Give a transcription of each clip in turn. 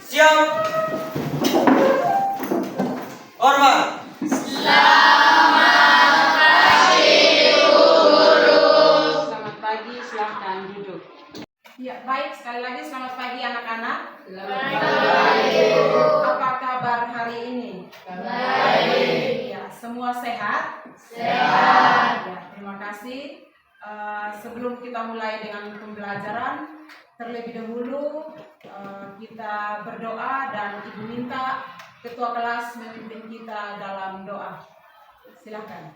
Siap. Hormat. Selamat pagi, silahkan duduk. Ya, baik, sekali lagi selamat pagi anak-anak. Selamat pagi. Apa kabar hari ini? Baik. Ya, semua sehat? Sehat. Ya, terima kasih. Sebelum kita mulai dengan pembelajaran, terlebih dahulu kita berdoa dan Ibu minta Ketua kelas memimpin kita dalam doa. Silakan.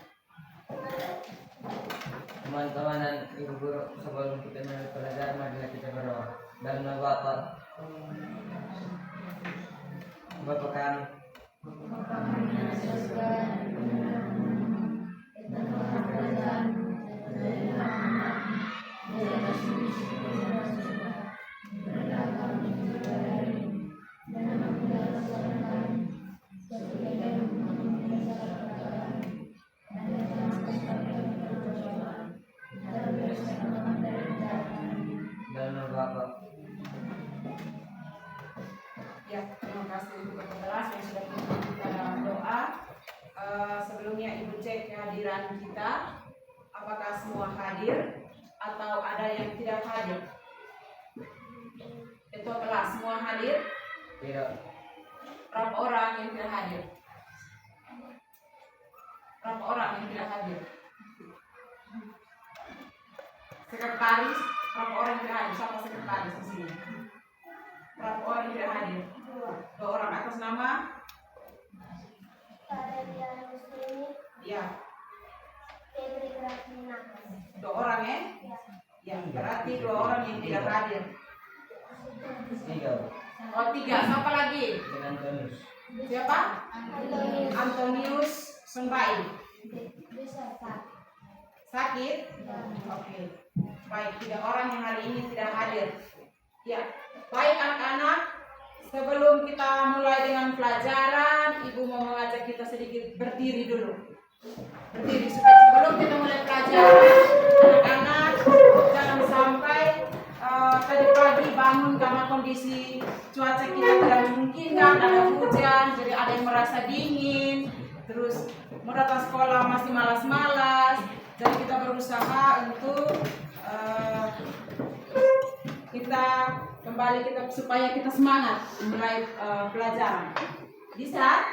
Teman-teman dan ibu guru, sebelum kita mulai pelajaran, marilah kita berdoa. Dan Bapak, Bapak kami, dan Bapak. Ya, terima kasih untuk Ketua kelas yang sudah memimpin kita dalam doa. Sebelumnya Ibu cek kehadiran kita. Apakah semua hadir atau ada yang tidak hadir? Ketua kelas semua hadir? Tidak. Berapa orang yang tidak hadir? Berapa orang yang tidak hadir? Sekretaris, berapa orang yang tidak hadir? Siapa sekretaris di sini? Berapa orang yang tidak hadir? 2 orang. Atas nama? Ya. 2 orang ya? Ya, berarti 2 orang yang tidak hadir. 3. Oh, 3. Siapa lagi? Dengan Antonius. Siapa? Antonius Sunbai. Sakit? Oke. Baik, 3 orang yang hari ini tidak hadir. Ya, baik anak-anak. Sebelum kita mulai dengan pelajaran, Ibu mau mengajak kita sedikit berdiri dulu. Berdiri supaya sebelum kita mulai pelajaran, anak-anak jangan sampai tadi pagi bangun karena kondisi cuaca kita tidak memungkinkan, ada hujan, jadi ada yang merasa dingin, terus mau datang sekolah masih malas-malas. Jadi kita berusaha untuk kita kembali supaya kita semangat mulai pelajaran. Bisa?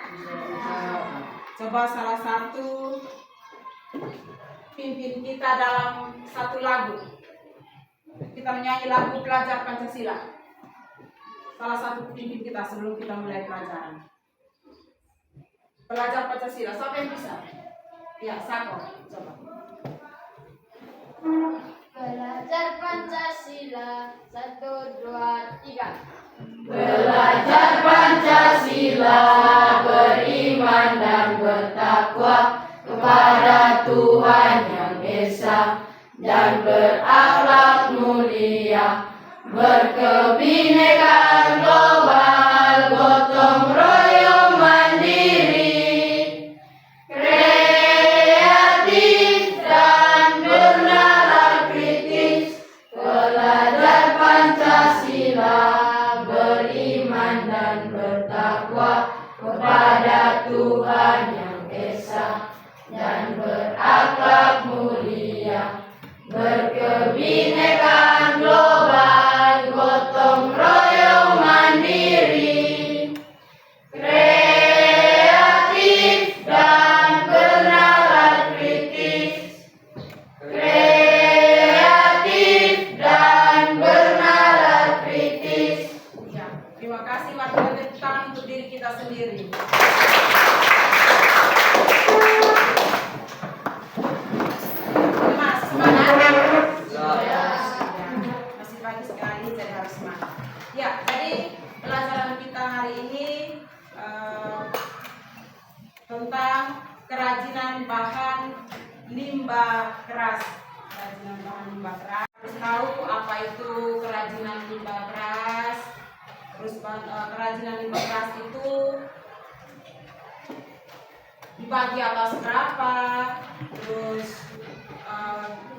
Coba salah satu pimpin kita dalam satu lagu. Kita menyanyi lagu Pelajar Pancasila. Salah satu pimpin kita sebelum kita mulai pelajaran. Pelajar Pancasila. Siapa yang bisa? Ya, Sako. Coba. Belajar Pancasila 1, 2, 3. Belajar Pancasila, beriman dan bertakwa kepada Tuhan Yang Esa, dan berakhlak mulia, berkebinekaan global, gotong royong mandiri, kreatif dan bernalar kritis. Belajar Pancasila, beriman dan bertakwa kepada Tuhan Yang Esa, dan berakhlak mulia, berkebinekaan global, gotong royong mandiri, kreatif dan bernalar kritis, kreatif dan bernalar kritis. Ya, terima kasih. Mari tepuk tangan untuk diri kita sendiri. Mas, semangat. Masih pagi sekali, jadi harus semangat. Ya, jadi pelajaran kita hari ini tentang kerajinan bahan limbah keras. Kerajinan bahan limbah keras. Harus tahu apa itu kerajinan limbah keras. Terus kerajinan limbah keras itu dibagi atas berapa. Terus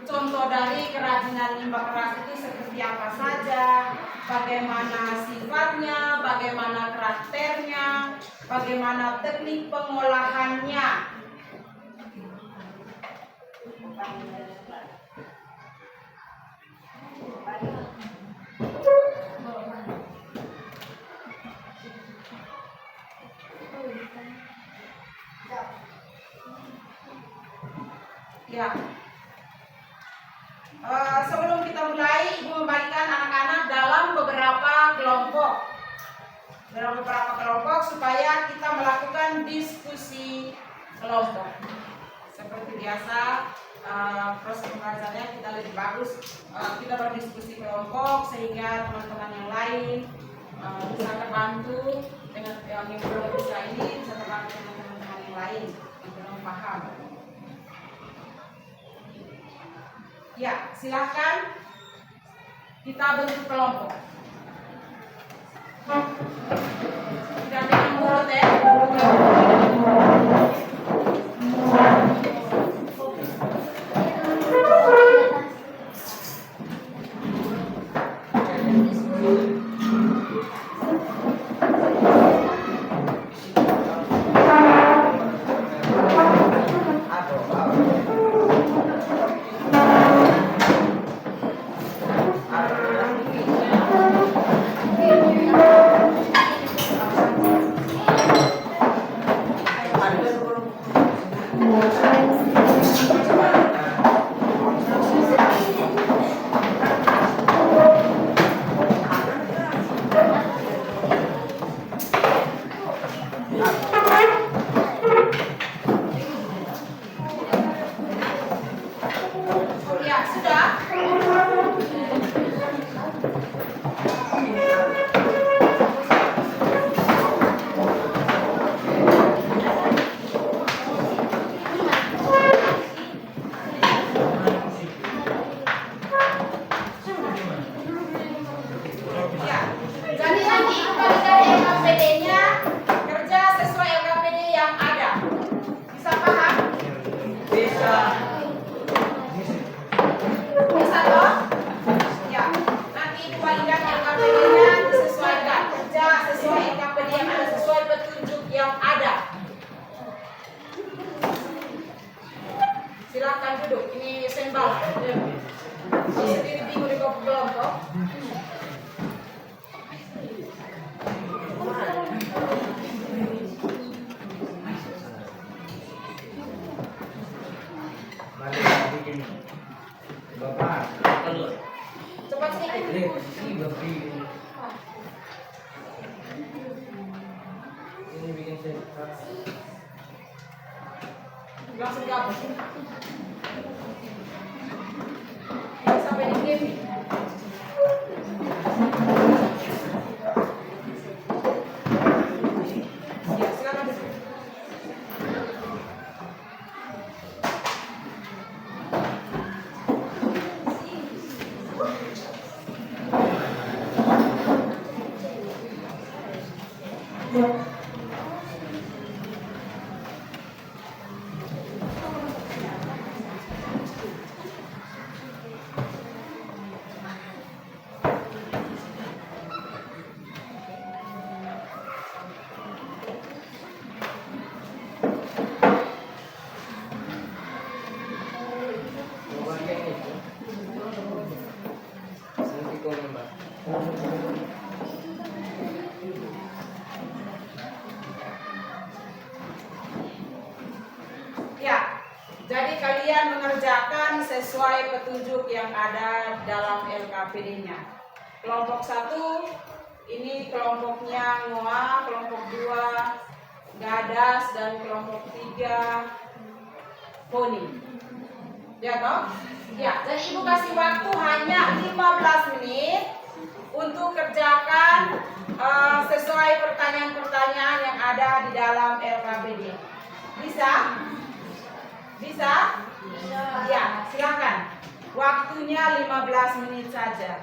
contoh dari kerajinan limbah keras itu seperti seperti apa saja, bagaimana sifatnya, bagaimana karakternya, bagaimana teknik pengolahannya. Ya. Sebelum kita mulai, Ibu membagikan anak-anak dalam beberapa kelompok. Dalam beberapa kelompok supaya kita melakukan diskusi kelompok. Seperti biasa, proses pembelajarannya kita lebih bagus. Kita berdiskusi kelompok sehingga teman-teman yang lain bisa terbantu dengan yang belum bisa ini, bisa terbantu dengan teman-teman yang lain yang belum paham. Ya, silahkan kita bentuk kelompok. Tidak dengan mulut ya. Ya, sudah. Ya, jadi nanti kembali dari LKPD-nya kerja sesuai LKPD yang ada. Bisa paham? Bisa. Bisa toh? Ya, nanti Ibu bagikan LKPD-nya disesuaikan. Kerja sesuai LKPD yang ada, sesuai petunjuk yang ada. Silakan duduk. Ini sembal. Sendiri bingung di kelompok. Mari bikin. Bapak, telur. Cepat sedikit. Ini babi. Ini bikin saya. Langsung gabung. Sampai di game. Ya, silakan duduk. Bagian itu. Nanti kau nambah. Ya, jadi kalian mengerjakan sesuai petunjuk yang ada dalam LKPD-nya. Kelompok 1, ini kelompoknya Ngoa, kelompok 2, Gadas, dan kelompok 3, Poni. Ya toh? Ya, jadi Ibu kasih waktu hanya 15 menit untuk kerjakan sesuai pertanyaan-pertanyaan yang ada di dalam LKPD. Bisa? Bisa? Ya, silakan. Waktunya 15 menit saja.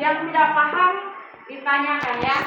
Yang tidak paham ditanyakan ya.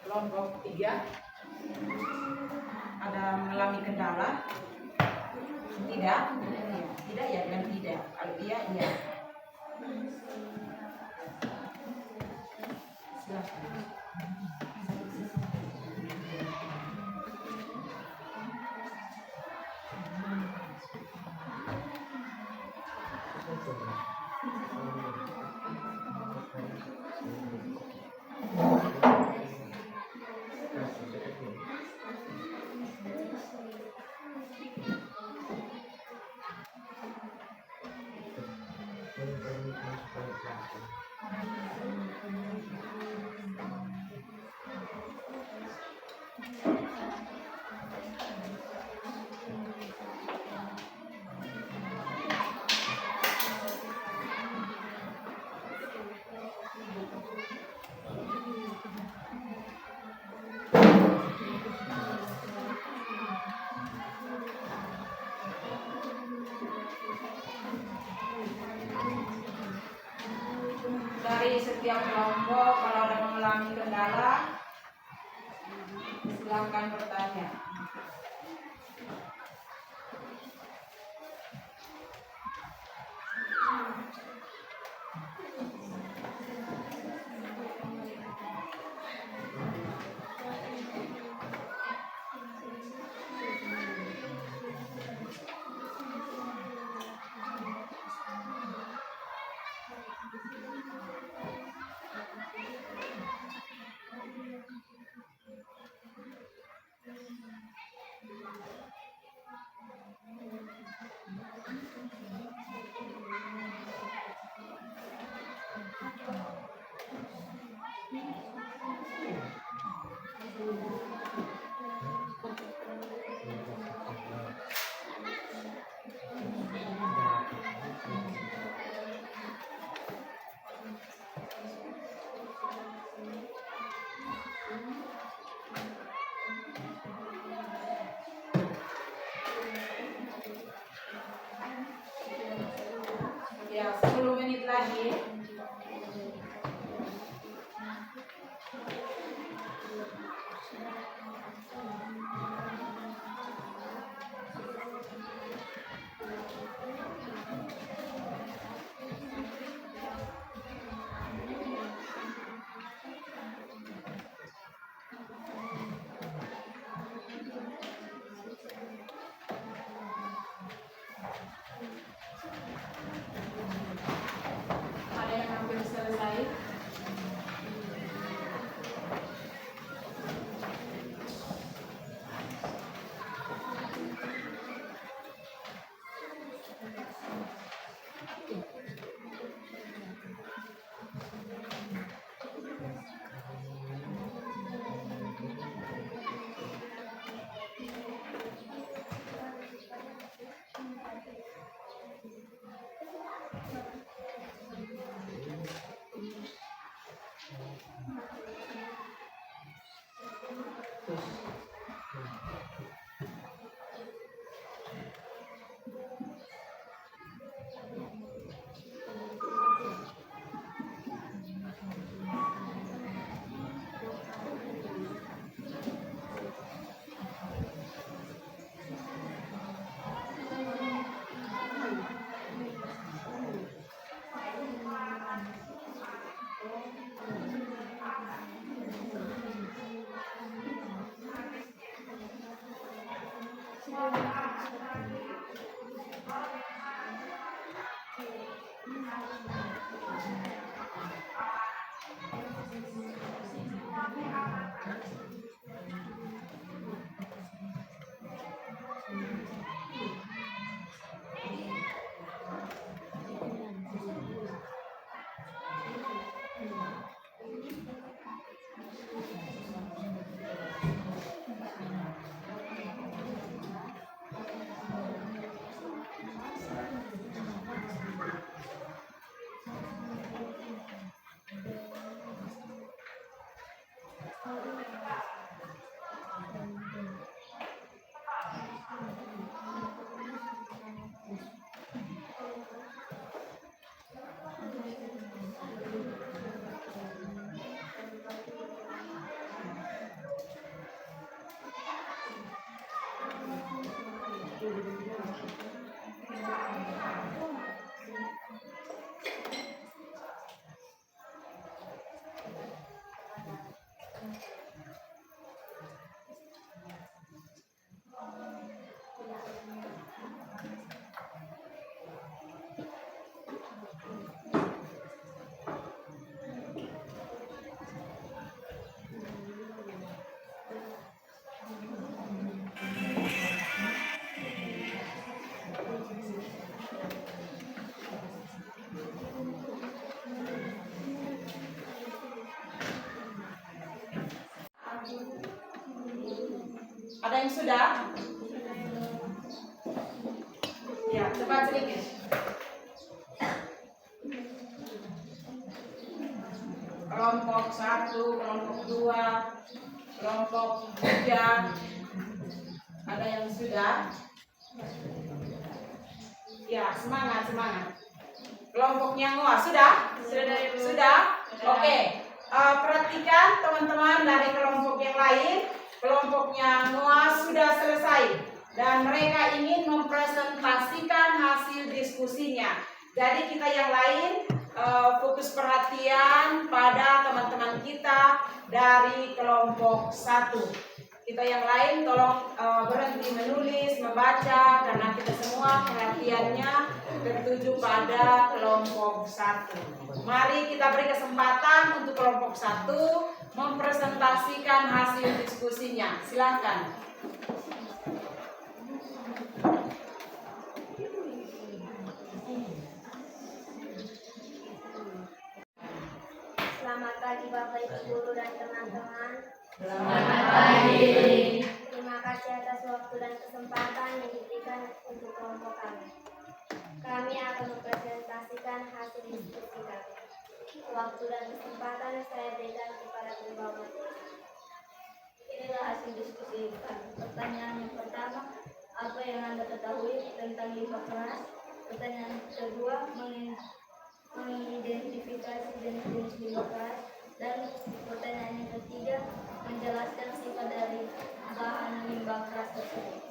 Kelompok 3 ada mengalami kendala? Tidak? Tidak ya, bilang tidak. Kalau iya, iya. Silakan. Dari setiap kelompok kalau ada mengalami kendala silakan bertanya. Ada yang hampir selesai? Ada yang sudah? Ya, cepat sedikit. Kelompok 1, kelompok 2, kelompok 3. Ada yang sudah? Ya, semangat, semangat. Kelompoknya Ngoa, sudah? Sudah? Oke. Perhatikan teman-teman dari kelompok yang lain. Kelompoknya Ngoa sudah selesai dan mereka ingin mempresentasikan hasil diskusinya. Jadi kita yang lain fokus perhatian pada teman-teman kita dari kelompok 1. Kita yang lain tolong berhenti menulis, membaca, karena kita semua perhatiannya tertuju pada kelompok 1. Mari kita beri kesempatan untuk kelompok 1 mempresentasikan hasil diskusinya. Silakan. Selamat pagi Bapak Ibu Guru dan teman-teman. Selamat pagi. Terima kasih atas waktu dan kesempatan yang diberikan untuk kelompok kami. Kami akan mempresentasikan hasil diskusi kami. Waktu dan kesempatan saya berikan kepada kedua materi. Inilah hasil diskusi kami. Pertanyaan yang pertama, apa yang Anda ketahui tentang limbah keras? Pertanyaan kedua, mengidentifikasi jenis-jenis limbah keras. Dan pertanyaan yang ketiga, menjelaskan sifat dari bahan limbah keras tersebut.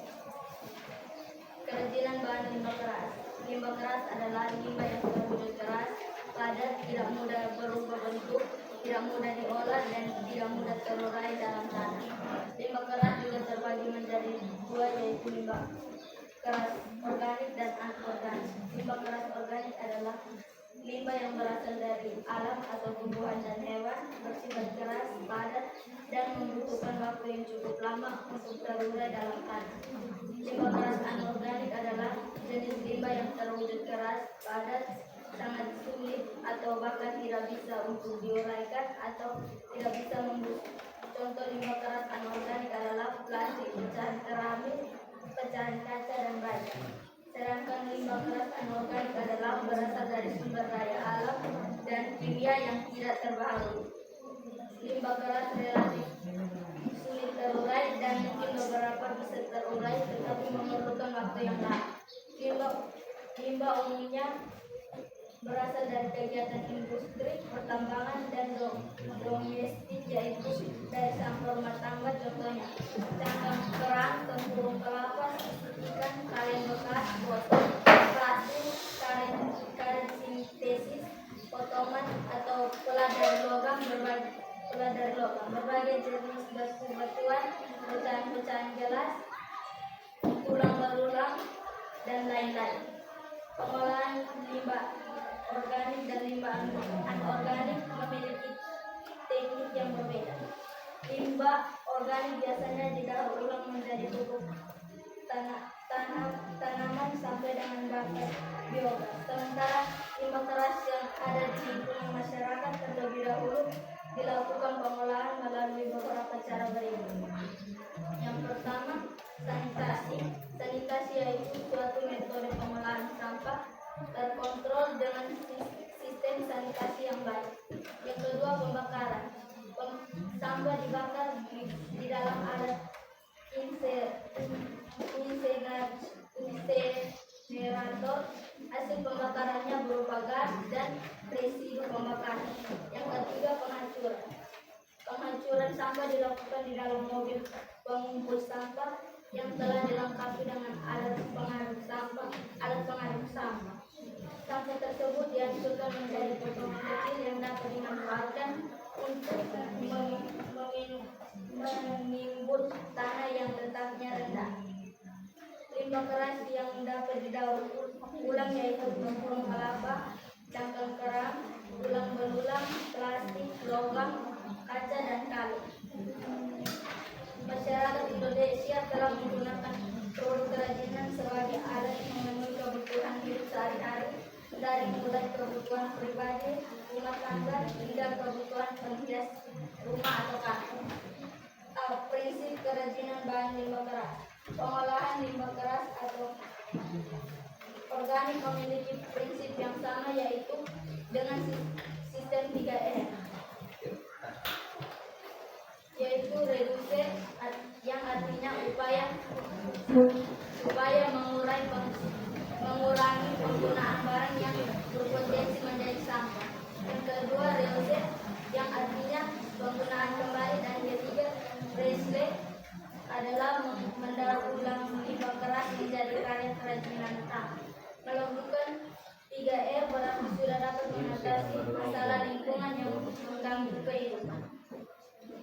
Kerajinan bahan limbah keras. Limbah keras adalah limbah yang berwujud keras, padat, tidak mudah berubah bentuk, tidak mudah diolah, dan tidak mudah terurai dalam tanah. Limbah keras juga terbagi menjadi dua, yaitu limbah keras organik dan limbah keras organik adalah limbah yang berasal dari alam atau tumbuhan dan hewan, bersifat keras, padat, dan membutuhkan waktu yang cukup lama untuk terurai dalam tanah. Limbah keras anorganik adalah jenis limbah yang terwujud keras, padat, sangat sulit atau bahkan tidak bisa untuk diuraikan atau tidak bisa membusuk. Contoh limbah keras anorganik adalah plastik, pecahan keramik, pecahan kaca, dan baja. Sedangkan limbah keras anorganik adalah berasal dari sumber daya alam dan kimia yang tidak terbaharui. Limbah keras relatif sulit terurai dan mungkin beberapa bisa terurai tetapi memerlukan waktu yang lama. Limbah umumnya berasal dari kegiatan industri, pertambangan, dan domestik, yaitu dari sampah rumah tangga, contohnya cangkang kerang, tempurung kelapa, ikan, kain bekas, botol, plastik, karet sintesis, potongan atau peladar logam, berbagai jenis batu-batuan, pecahan-pecahan gelas, tulang berulang, dan lain-lain. Pengolahan limbah organik dan limbah anorganik memiliki teknik yang berbeda. Limbah organik biasanya didaur ulang menjadi pupuk tanaman sampai dengan bahan biogas. Sementara limbah keras yang ada di lingkungan masyarakat terlebih dahulu dilakukan pengolahan melalui beberapa cara berikut. Yang pertama, sanitasi. Sanitasi yaitu suatu metode pengolahan sampah terkontrol dengan sistem sanitasi yang baik. Yang kedua, pembakaran. Sampah dibakar di dalam alat insinerator. Hasil pembakarannya berupa gas dan residu pembakaran. Yang ketiga, penghancuran. Penghancuran sampah dilakukan di dalam mobil pengumpul sampah yang telah dilengkapi dengan alat pengaduk sampah. Sampah tersebut dihancurkan menjadi potongan kecil yang dapat dimanfaatkan untuk menimbun tanah yang letaknya rendah. Limbah keras yang dapat didaur ulang yaitu tempurung kelapa, cangkang kerang, tulang belulang, plastik, logam, kaca, dan kayu. Masyarakat Indonesia telah menggunakan produk kerajinan sebagai alat memenuhi kebutuhan hidup sehari-hari, dari mulai kebutuhan pribadi, rumah tangga, hingga kebutuhan penghias rumah atau kantor. Prinsip kerajinan bahan limbah keras. Pengolahan limbah keras atau organik memiliki prinsip yang sama, yaitu dengan sistem 3R, yaitu reduce, yang artinya upaya mengurangi penggunaan barang yang berpotensi menjadi sampah. Yang kedua, reuse, yang artinya penggunaan kembali. Dan ketiga, recycle, adalah mendaur ulang limbah keras menjadi karya kerajinan tangan. Melakukan 3R berarti sudah dapat mengatasi masalah lingkungan yang mengganggu kehidupan.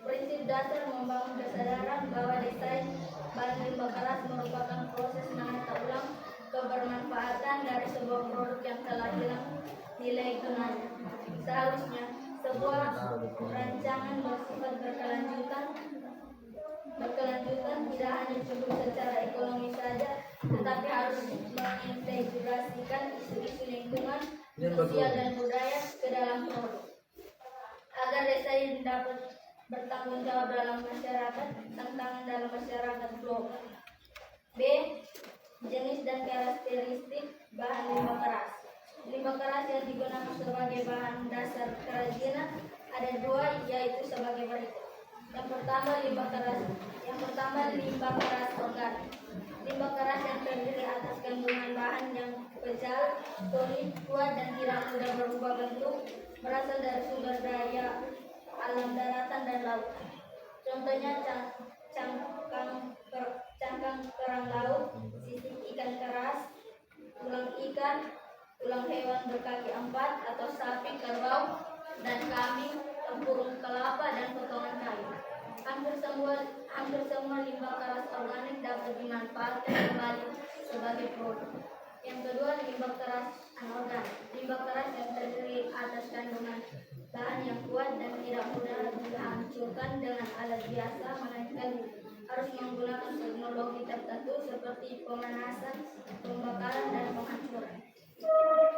Prinsip dasar membangun kesadaran bahwa desain bahan limbah keras merupakan proses menata ulang kebermanfaatan dari sebuah produk yang telah hilang nilai gunanya. Seharusnya sebuah rancangan bersifat berkelanjutan tidak hanya cukup secara ekonomi saja, tetapi harus mengintegrasikan isu-isu lingkungan, sosial, dan budaya ke dalam produk, agar desain dapat bertanggung jawab dalam masyarakat, tantangan dalam masyarakat global. B. Jenis dan karakteristik bahan limbah keras. Limbah keras yang digunakan sebagai bahan dasar kerajinan ada dua, yaitu sebagai berikut. Yang pertama, limbah keras organik. Limbah keras yang terdiri atas kandungan bahan yang kecil, solid, kuat, dan tidak mudah berubah bentuk, berasal dari sumber daya alam daratan dan laut. Contohnya cangkang kerang laut, sisik ikan keras, tulang ikan, tulang hewan berkaki 4 atau sapi, kerbau, dan kambing, tempurung kelapa, dan potongan kayu. Hampir semua limbah keras organik dapat dimanfaatkan kembali sebagai produk. Yang kedua, limbah keras anorganik. Limbah keras yang terdiri atas kandungan bahan yang kuat dan tidak mudah dihancurkan dengan alat biasa, melainkan harus menggunakan teknologi tertentu seperti pemanasan, pembakaran, dan penghancuran.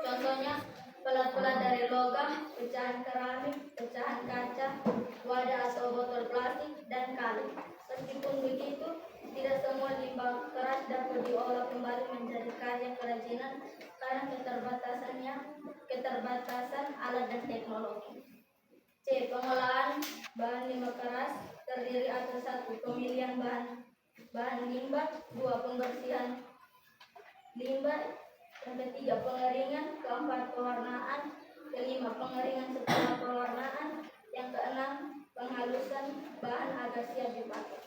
Contohnya, pelat-pelat dari logam, pecahan keramik, pecahan kaca, wadah atau botol plastik, dan kayu. Meskipun begitu, tidak semua limbah keras dapat diolah kembali menjadi karya kerajinan karena keterbatasan alat dan teknologi. C. Pengolahan bahan limbah keras terdiri atas 1. Pemilihan bahan limbah, 2. Pembersihan limbah, yang ketiga pengeringan, keempat pewarnaan, kelima pengeringan setelah pewarnaan, yang keenam penghalusan bahan agar siap dipakai.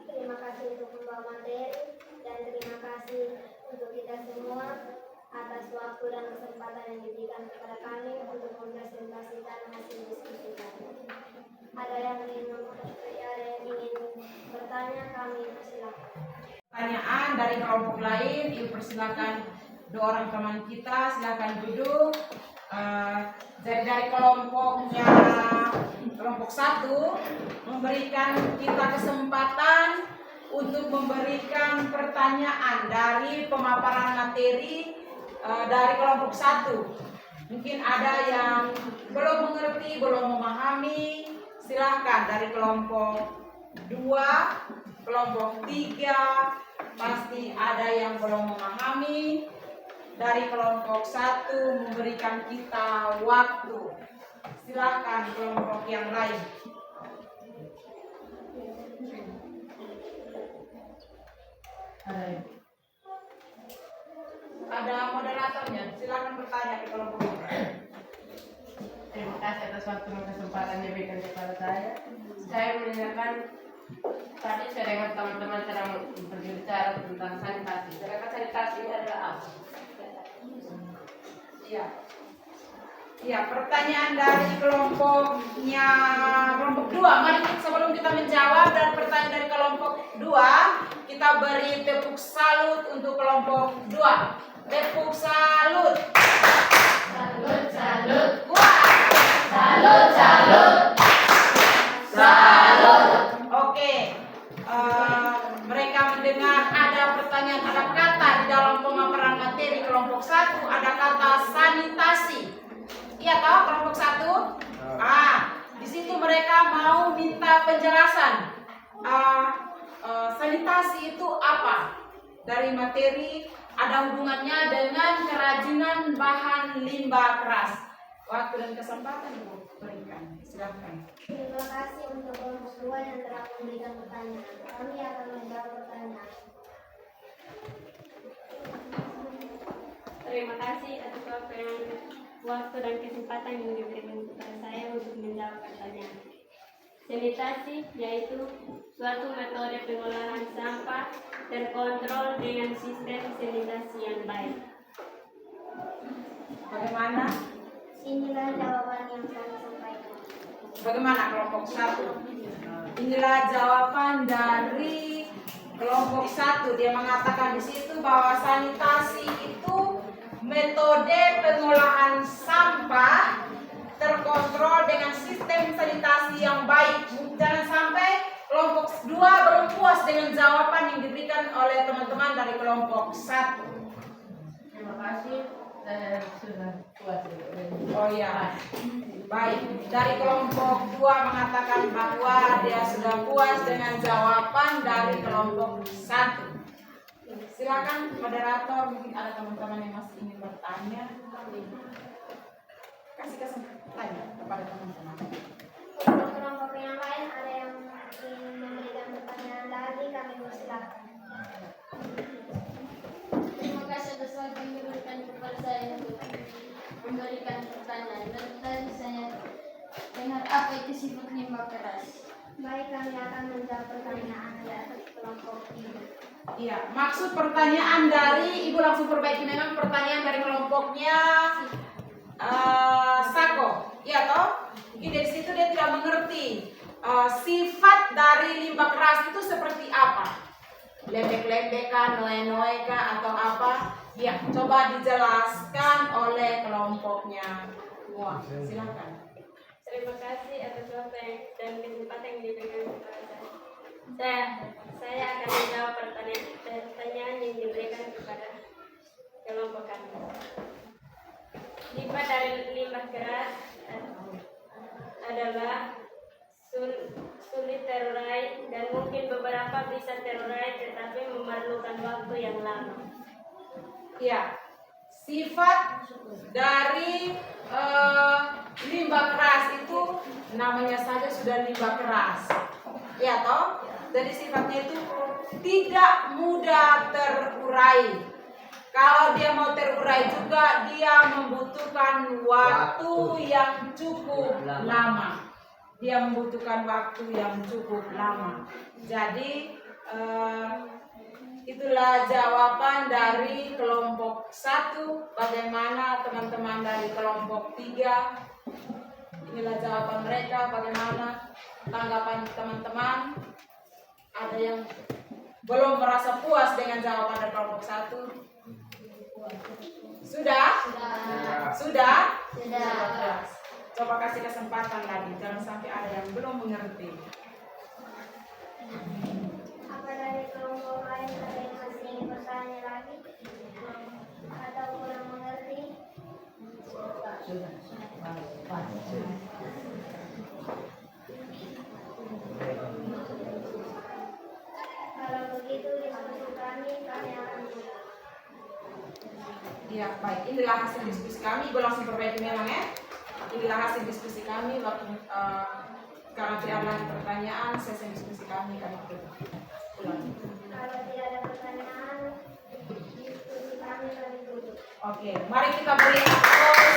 Terima kasih untuk membawa materi dan terima kasih untuk kita semua atas waktu dan kesempatan yang diberikan kepada kami untuk mempresentasikan hasil diskusi kami. Ada yang ingin bertanya, kami silakan. Pertanyaan dari kelompok lain, Ibu persilakan 2 orang teman kita, silakan duduk. Dari kelompoknya kelompok 1 memberikan kita kesempatan untuk memberikan pertanyaan dari pemaparan materi dari kelompok 1. Mungkin ada yang belum mengerti, belum memahami, silakan dari kelompok 2, kelompok 3 pasti ada yang belum memahami. Dari kelompok 1 memberikan kita waktu. Silakan kelompok yang lain. Ada moderatornya, silakan bertanya di kelompok ini. Terima kasih atas waktu dan kesempatan yang diberikan kepada saya. Saya mendengarkan tadi saya dengar teman-teman sedang berbicara tentang sanitasi. Sedangkan sanitasi ini adalah apa? Iya. Iya, pertanyaan dari kelompok 2. Mari sebelum kita menjawab dan pertanyaan dari kelompok 2, kita beri tepuk salut untuk kelompok 2. Tepuk salut. Salut, salut. Kuat. Salut, salut. Salut. Oke. Mereka mendengar ada pertanyaan, ada kata di dalam pemaparan materi kelompok 1, ada kata sanitasi. Iya tahu kelompok 1? Di situ mereka mau minta penjelasan. Sanitasi itu apa? Dari materi ada hubungannya dengan kerajinan bahan limbah keras. Waktu dan kesempatan Ibu berikan. Silakan. Terima kasih untuk kelompok 2 yang telah memberikan pertanyaan. Kami akan menjawab pertanyaan. Terima kasih atas waktu dan kesempatan yang diberikan kepada saya untuk menjawab pertanyaan. Sanitasi yaitu suatu metode pengolahan sampah terkontrol dengan sistem sanitasi yang baik. Bagaimana? Inilah jawaban yang kami sampaikan. Bagaimana kelompok 1? Inilah jawaban dari kelompok 1. Dia mengatakan di situ bahwa sanitasi itu metode pengolahan sampah terkontrol dengan sistem sanitasi yang baik. Jangan sampai kelompok 2 belum puas dengan jawaban yang diberikan oleh teman-teman dari kelompok 1. Terima kasih. Saya sudah puas. Oh ya, baik. Dari kelompok 2 mengatakan bahwa dia sudah puas dengan jawaban dari kelompok 1. Silakan moderator, mungkin ada teman-teman yang masih ingin bertanya. Kasih kesempatan kepada teman-teman. Untuk kelompok yang lain ada yang ingin memberikan pertanyaan lagi, kami persilakan. Terima kasih atas waktu yang diberikan kepada saya untuk memberikan pertanyaan. Dan tadi saya dengar apa itu sifat limbah keras. Baik, kami akan menjawab pertanyaan dari kelompok ini. Iya, maksud pertanyaan dari Ibu langsung perbaiki memang pertanyaan dari kelompoknya Sako. Iya toh? Mungkin dari situ dia tidak mengerti sifat dari limbah keras itu seperti apa. Lembek-lembekan, noe-noe kah atau apa Ya, coba dijelaskan oleh kelompoknya semua. Silakan. Terima kasih atas waktu dan kesempatan yang diberikan kepada saya. Saya akan menjawab pertanyaan yang diberikan kepada kelompok kami. Limbah dari limbah keras adalah sulit terurai dan mungkin beberapa bisa terurai tetapi memerlukan waktu yang lama. Ya, sifat dari limbah keras itu namanya saja sudah limbah keras, ya toh. Jadi sifatnya itu tidak mudah terurai. Kalau dia mau terurai juga dia membutuhkan waktu yang cukup lama. Dia membutuhkan waktu yang cukup lama. Jadi itulah jawaban dari kelompok 1. Bagaimana teman-teman dari kelompok 3? Inilah jawaban mereka. Bagaimana tanggapan teman-teman? Ada yang belum merasa puas dengan jawaban dari kelompok 1? Sudah? Sudah? Coba kasih kesempatan lagi. Jangan sampai ada yang belum mengerti. Apa dari kelompok lain ada yang masih ingin bertanya lagi? Atau kurang mengerti? Kalau begitu diskusi kami akan buka. Ya, baik. Inilah hasil diskusi kami. Ibu langsung perbaiki memang ya. Inilah hasil diskusi kami waktu karena tidak ada lagi pertanyaan, sesi diskusi kami tutup. Ulangi. Kalau tidak ada pertanyaan, diskusi kami akan tutup. Oke, mari kita beri aplaus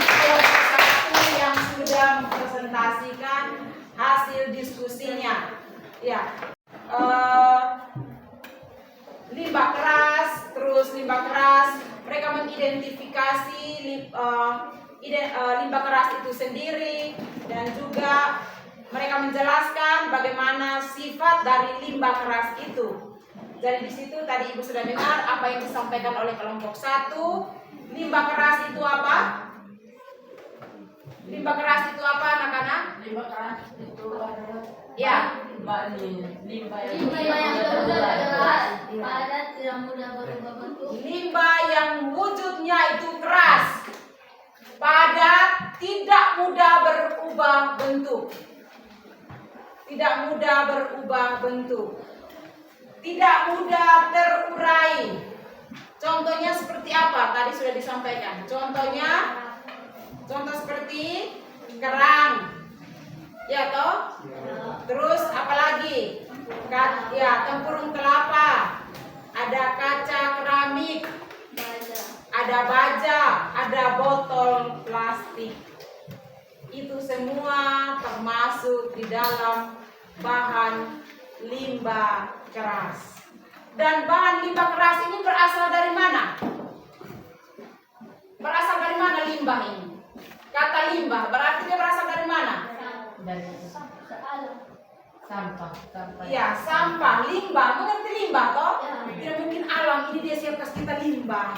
kelompok 1 yang sudah mempresentasikan hasil diskusinya. Ya, limbah keras, mereka mengidentifikasi limbah keras itu sendiri dan juga mereka menjelaskan bagaimana sifat dari limbah keras itu. Jadi di situ tadi Ibu sudah dengar apa yang disampaikan oleh kelompok 1. Limbah keras itu apa? Limbah keras itu apa anak-anak? Limbah keras itu adalah Ya, limbah yang padat, tidak mudah berubah bentuk. limbah yang wujudnya itu keras, padat, tidak mudah berubah bentuk. Tidak mudah berubah bentuk. Tidak mudah terurai. Contohnya seperti apa? Tadi sudah disampaikan. Contoh seperti kerang. Ya toh? Terus apalagi? Ya, tempurung kelapa. Ada kaca keramik. Ada baja, ada botol plastik. Itu semua termasuk di dalam bahan limbah keras. Dan bahan limbah keras ini berasal dari mana? Berasal dari mana limbah ini? Kata limbah berarti dia berasal dari mana? dari sampah. Iya, sampah, limbah. Mengerti limbah toh? Tidak mungkin alam ini dia siapkan kita limbah.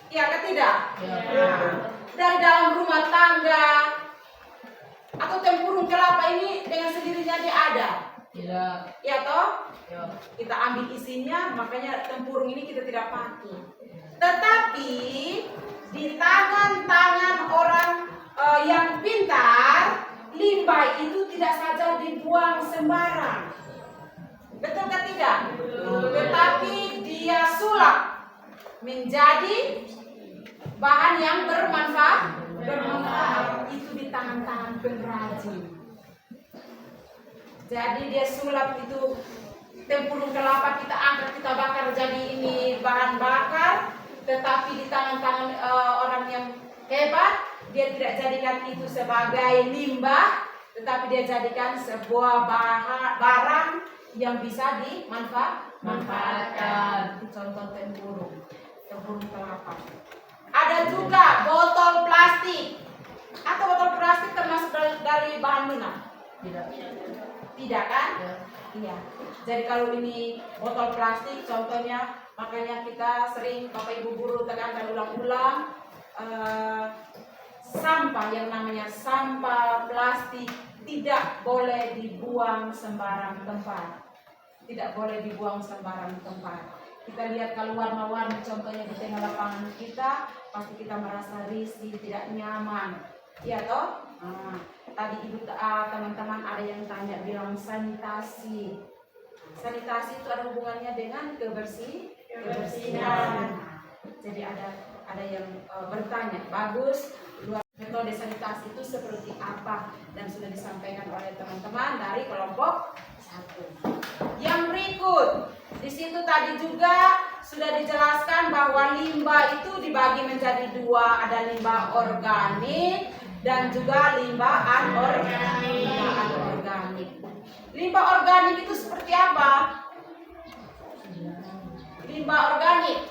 Iya kan tidak? Nah, dari dalam rumah tangga atau tempurung kelapa ini dengan sendirinya dia ada. Tidak. Ya toh? Ya. Kita ambil isinya, makanya tempurung ini kita tidak pakai. Tetapi di tangan-tangan orang yang pintar, limbah itu tidak saja dibuang sembarang. Betul kan tidak? Tetapi dia sulap menjadi bahan yang bermanfaat. Itu di tangan-tangan pengrajin. Jadi dia sulap itu tempurung kelapa, kita angkat, kita bakar jadi ini bahan bakar. Tetapi di tangan-tangan orang yang hebat, dia tidak jadikan itu sebagai limbah, tetapi dia jadikan sebuah barang yang bisa dimanfaatkan. Contoh tempurung kelapa. Ada juga botol plastik. Atau botol plastik termasuk dari bahan mana? Tidak. Tidak kan? Iya. Jadi kalau ini botol plastik contohnya, makanya kita sering Bapak Ibu guru tekankan ulang-ulang, sampah yang namanya sampah plastik tidak boleh dibuang sembarang tempat. Tidak boleh dibuang sembarang tempat. Kita lihat kalau warna-warni contohnya di tengah lapangan kita, pasti kita merasa risih, tidak nyaman. Iya toh? Nah, tadi ibu teman-teman ada yang tanya bilang sanitasi. Sanitasi itu ada hubungannya dengan kebersihan. Jadi ada yang bertanya, bagus, metode sanitasi itu seperti apa, dan sudah disampaikan oleh teman-teman dari kelompok 1. Yang berikut, di situ tadi juga sudah dijelaskan bahwa limbah itu dibagi menjadi 2, ada limbah organik dan juga limbah anorganik. Limbah organik itu seperti apa? Limbah organik.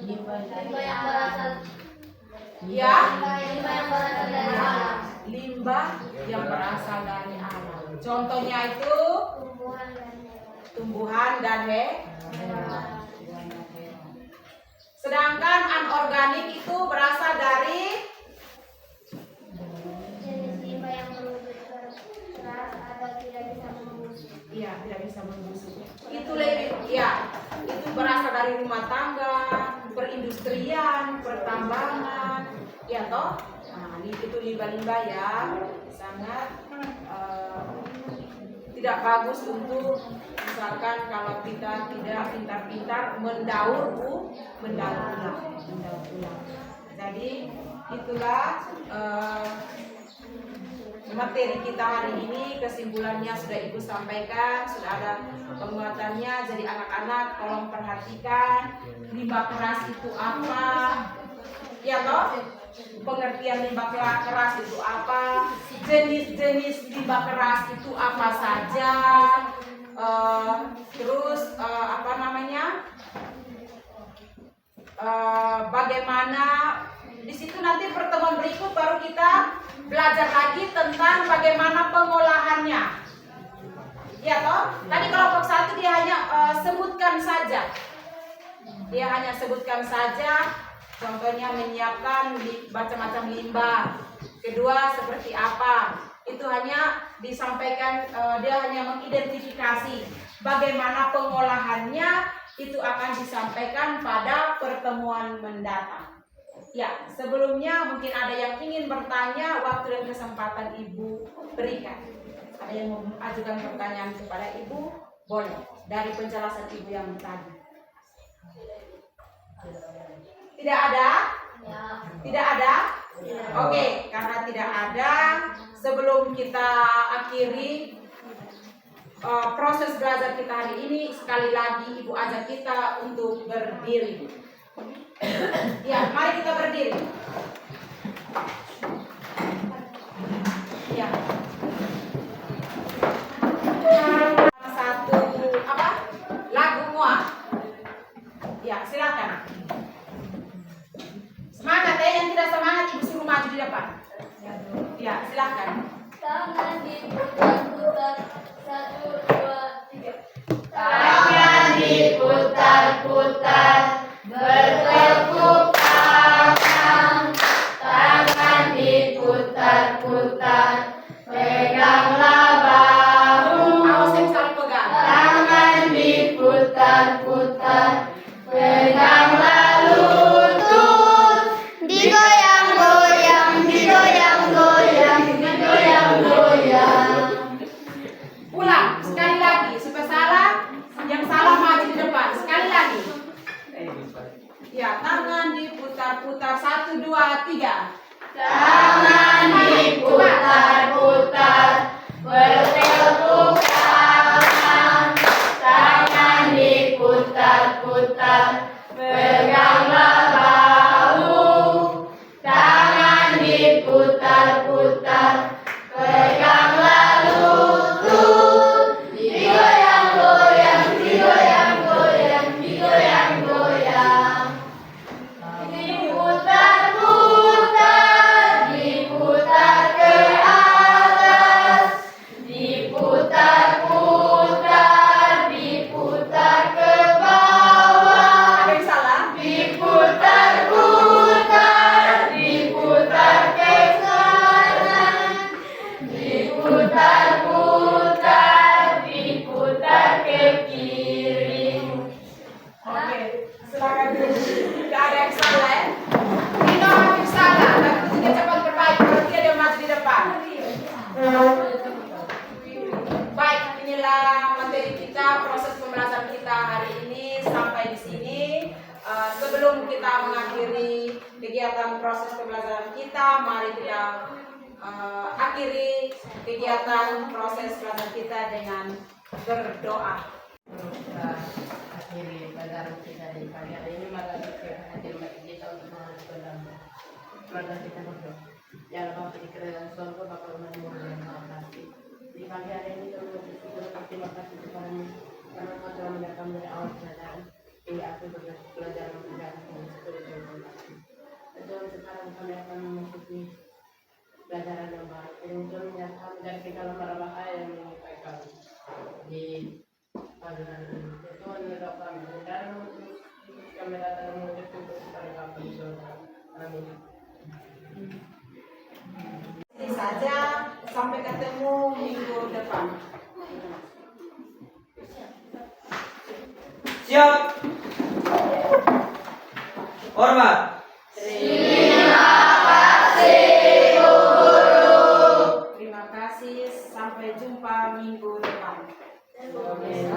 Limbah yang berasal Ya, limbah yang berasal dari alam. limbah yang berasal dari alam. Contohnya itu tumbuhan dan hewan. Sedangkan anorganik itu berasal dari Jenis limbah yang berwujud keras atau tidak bisa membusuk. iya, tidak bisa membusuk. Itu lebih, ya, itu berasal dari rumah tangga, perindustrian, pertambangan, ya toh. Nah, itu limbah-limbah yang sangat tidak bagus untuk misalkan kalau kita tidak pintar-pintar mendaur ulang. Jadi itulah materi kita hari ini, kesimpulannya sudah Ibu sampaikan, sudah ada penguatannya. Jadi anak-anak tolong perhatikan limbah keras itu apa, ya toh, pengertian limbah keras itu apa, jenis-jenis limbah keras itu apa saja, terus apa namanya, bagaimana. Di situ nanti pertemuan berikut baru kita belajar lagi tentang bagaimana pengolahannya. Ya toh? Tadi kelompok 1 dia hanya sebutkan saja. Dia hanya sebutkan saja, contohnya menyiapkan macam-macam limbah. Kedua seperti apa? Itu hanya disampaikan, dia hanya mengidentifikasi bagaimana pengolahannya, itu akan disampaikan pada pertemuan mendatang. Ya, sebelumnya mungkin ada yang ingin bertanya, waktu dan kesempatan Ibu berikan. Ada yang mau mengajukan pertanyaan kepada Ibu, boleh. Dari penjelasan Ibu yang tadi. Tidak ada? Ya. Tidak ada? Oke, karena tidak ada, sebelum kita akhiri proses belajar kita hari ini, sekali lagi Ibu ajak kita untuk berdiri. Ya, mari kita berdiri. Ya. Satu apa? Lagu muah. Ya, silakan. Semangat ya, yang tidak semangat Ibu suruh maju di depan. Ya, silakan. Tangan diputar-putar, 1, 2, 3. Tangan diputar-putar, bertepuk tangan. Tangan diputar-putar, peganglah bahu. Awas yang saling pegang. Tangan diputar-putar, peganglah lutut. Digoyang-goyang, digoyang-goyang, digoyang-goyang. Ulang, sekali lagi. Supaya salah, yang salah maju di depan. Sekali lagi. Ya, tangan diputar-putar. 1, 2, 3. Tangan diputar-putar, bertepuk tangan. Tangan diputar-putar, peganglah bahu. Tangan diputar-putar, peganglah lutut. Digoyang-goyang, digoyang-goyang, digoyang-goyang. Diputar-putar, diputar ke atas, Jika proses pembelajaran kita hari ini sampai di sini, sebelum kita mengakhiri kegiatan proses pembelajaran kita, mari kita akhiri kegiatan proses pembelajaran kita dengan berdoa. Kita akhiri pelajaran kita di pagi hari ini. Mari kita hadir kita untuk mengajarkan. Mari kita berdoa. Ya Allah, di kerajaan surga Bapa menurut yang maha kasih. Di pagi hari ini kami berterima kasih kepada-Mu karena Kau telah mendatang dari awal pelajaran hingga akhir pelajaran pelajaran yang seperti yang kasih. Tuhan, sekarang kami akan memasuki pelajaran yang baru. Tuhan menyatakan dari segala mara bahaya yang menimpa kami di pelajaran ini. Tuhan menyerah kami dan kami datang menuju kepada kami di surga. Amin. Ini saja, sampai ketemu minggu depan. Siap. Hormat. Terima kasih, sampai jumpa minggu depan. Amin.